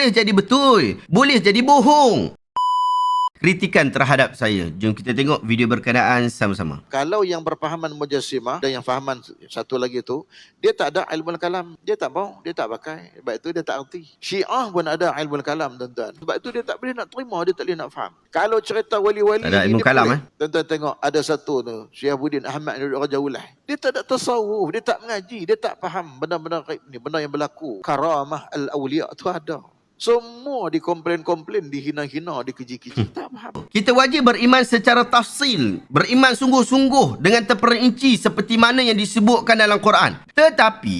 boleh jadi betul, boleh jadi bohong. Kritikan terhadap saya. Jom kita tengok video berkenaan sama-sama. Kalau yang berpahaman Mujassimah dan yang fahaman satu lagi tu, dia tak ada ilmu kalam, dia tak mau, dia tak pakai. Sebab itu dia tak erti. Syiah pun ada ilmu kalam, tuan-tuan. Sebab itu dia tak boleh nak terima, dia tak boleh nak faham. Kalau cerita wali-wali ada ilmu kalam, tuan-tuan tengok ada satu tu, Syihabuddin Ahmad duduk Raja Ulah. Dia tak ada tasawuf, dia tak mengaji, dia tak faham benda-benda ni, benda yang berlaku. Karamah al-awliya tu ada. Semua dikomplain-komplain, dihina-hina, dikeji-keji. Tak faham. Kita wajib beriman secara tafsil, beriman sungguh-sungguh dengan terperinci seperti mana yang disebutkan dalam Quran. Tetapi,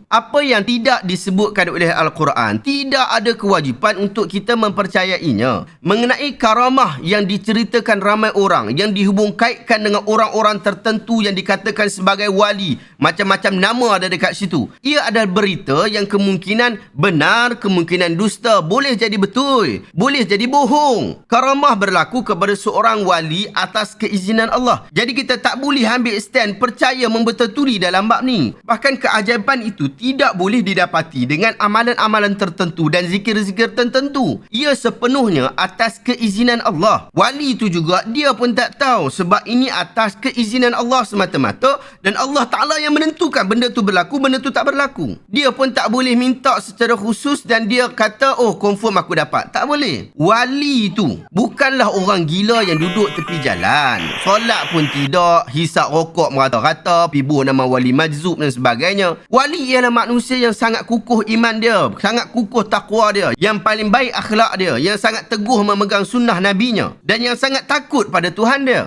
apa yang tidak disebutkan oleh Al-Quran, tidak ada kewajipan untuk kita mempercayainya. Mengenai karamah yang diceritakan ramai orang, yang dihubung-kaitkan dengan orang-orang tertentu yang dikatakan sebagai wali, macam-macam nama ada dekat situ. Ia adalah berita yang kemungkinan benar, kemungkinan dusta, boleh jadi betul, boleh jadi bohong. Karamah berlaku kepada seorang wali atas keizinan Allah. Jadi kita tak boleh ambil stand percaya membetuluri dalam bab ni. Bahkan keajaiban itu tidak boleh didapati dengan amalan-amalan tertentu dan zikir-zikir tertentu. Ia sepenuhnya atas keizinan Allah. Wali itu juga dia pun tak tahu sebab ini atas keizinan Allah semata-mata dan Allah Ta'ala yang menentukan benda tu berlaku, benda tu tak berlaku. Dia pun tak boleh minta secara khusus dan dia kata, oh confirm aku dapat. Tak boleh. Wali itu bukanlah orang gila yang duduk tepi jalan. Solat pun tidak, hisap rokok merata-rata, pibuh nama wali majzub dan sebagainya. Wali ialah manusia yang sangat kukuh iman dia, sangat kukuh takwa dia, yang paling baik akhlak dia, yang sangat teguh memegang sunnah nabinya dan yang sangat takut pada Tuhan dia.